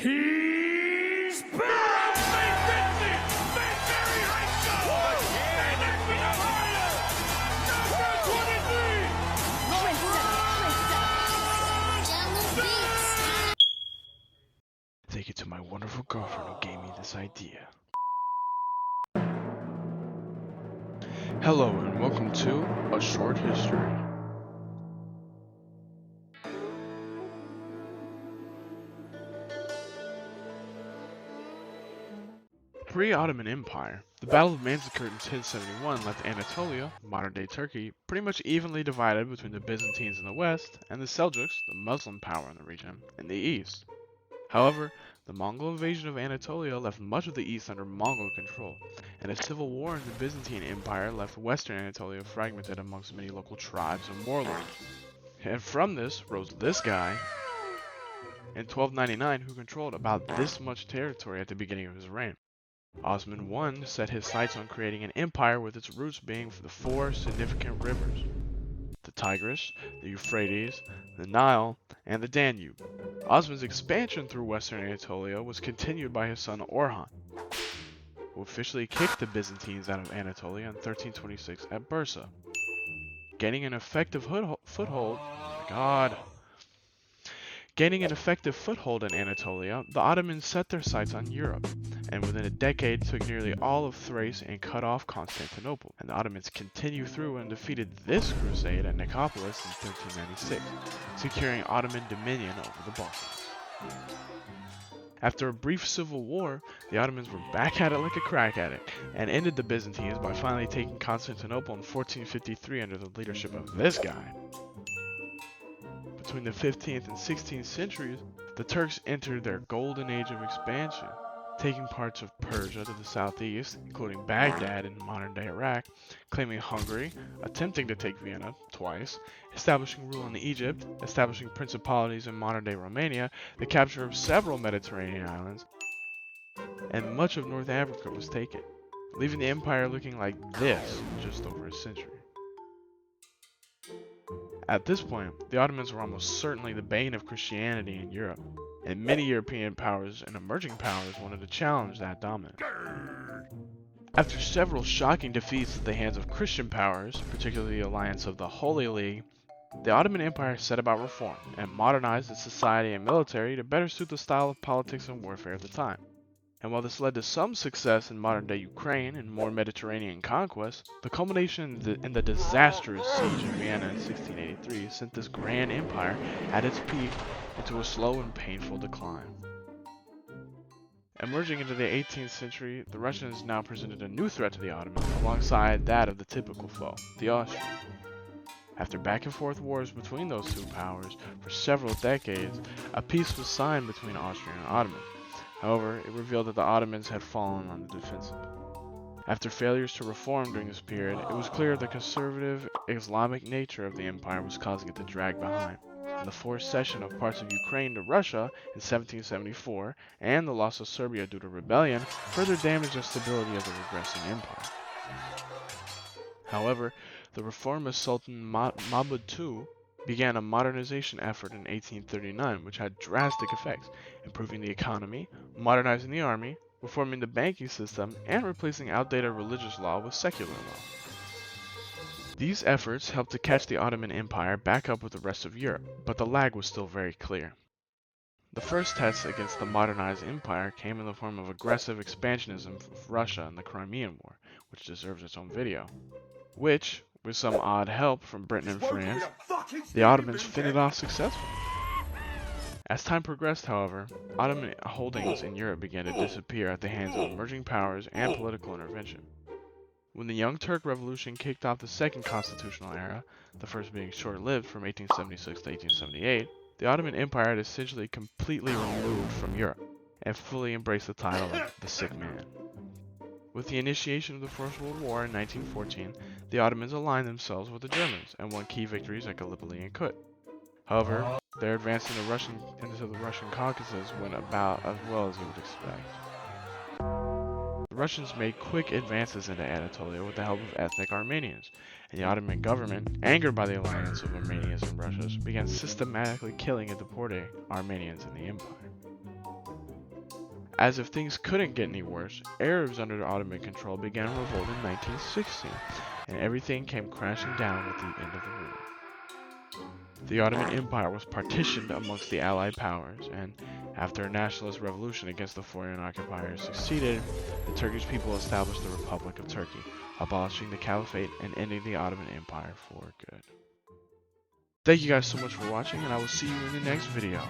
He's back! They fixed it! They very high score! And they're even higher! Number 23! Thank you to my wonderful girlfriend who gave me this idea. Hello and welcome to A Short History. Pre-Ottoman Empire, the Battle of Manzikert in 1071 left Anatolia, modern-day Turkey, pretty much evenly divided between the Byzantines in the west and the Seljuks, the Muslim power in the region, in the east. However, the Mongol invasion of Anatolia left much of the east under Mongol control, and a civil war in the Byzantine Empire left western Anatolia fragmented amongst many local tribes and warlords. And from this rose this guy in 1299 who controlled about this much territory at the beginning of his reign. Osman I set his sights on creating an empire with its roots being the four significant rivers: the Tigris, the Euphrates, the Nile, and the Danube. Osman's expansion through western Anatolia was continued by his son Orhan, who officially kicked the Byzantines out of Anatolia in 1326 at Bursa. Gaining an effective foothold in Anatolia, the Ottomans set their sights on Europe, and within a decade took nearly all of Thrace and cut off Constantinople. And the Ottomans continued through and defeated this crusade at Nicopolis in 1396, securing Ottoman dominion over the Balkans. After a brief civil war, the Ottomans were back at it like a crack addict, and ended the Byzantines by finally taking Constantinople in 1453 under the leadership of this guy. Between the 15th and 16th centuries, the Turks entered their golden age of expansion, taking parts of Persia to the southeast, including Baghdad in modern-day Iraq, claiming Hungary, attempting to take Vienna twice, establishing rule in Egypt, establishing principalities in modern-day Romania, the capture of several Mediterranean islands, and much of North Africa was taken, leaving the empire looking like this in just over a century. At this point, the Ottomans were almost certainly the bane of Christianity in Europe, and many European powers and emerging powers wanted to challenge that dominance. After several shocking defeats at the hands of Christian powers, particularly the alliance of the Holy League, the Ottoman Empire set about reform and modernized its society and military to better suit the style of politics and warfare of the time. And while this led to some success in modern-day Ukraine and more Mediterranean conquests, the culmination in the disastrous siege of Vienna in 1683 sent this grand empire at its peak into a slow and painful decline. Emerging into the 18th century, the Russians now presented a new threat to the Ottomans alongside that of the typical foe, the Austrians. After back-and-forth wars between those two powers for several decades, a peace was signed between Austria and Ottoman. However, it revealed that the Ottomans had fallen on the defensive. After failures to reform during this period, it was clear the conservative Islamic nature of the empire was causing it to drag behind. And the forced cession of parts of Ukraine to Russia in 1774 and the loss of Serbia due to rebellion further damaged the stability of the regressing empire. However, the reformist Sultan Mahmud II began a modernization effort in 1839 which had drastic effects, improving the economy, modernizing the army, reforming the banking system, and replacing outdated religious law with secular law. These efforts helped to catch the Ottoman Empire back up with the rest of Europe, but the lag was still very clear. The first test against the modernized empire came in the form of aggressive expansionism of Russia in the Crimean War, which deserves its own video, which, with some odd help from Britain and France, the Ottomans fended off successfully. As time progressed, however, Ottoman holdings in Europe began to disappear at the hands of emerging powers and political intervention. When the Young Turk Revolution kicked off the second constitutional era, the first being short-lived from 1876 to 1878, the Ottoman Empire had essentially completely removed from Europe and fully embraced the title of the Sick Man. With the initiation of the First World War in 1914, the Ottomans aligned themselves with the Germans and won key victories at Gallipoli and Kut. However, their advance into the Russian Caucasus went about as well as you would expect. The Russians made quick advances into Anatolia with the help of ethnic Armenians, and the Ottoman government, angered by the alliance of Armenians and Russians, began systematically killing and deporting Armenians in the empire. As if things couldn't get any worse, Arabs under Ottoman control began a revolt in 1960, and everything came crashing down with the end of the war. The Ottoman Empire was partitioned amongst the Allied powers, and after a nationalist revolution against the foreign occupiers succeeded, the Turkish people established the Republic of Turkey, abolishing the Caliphate and ending the Ottoman Empire for good. Thank you guys so much for watching, and I will see you in the next video.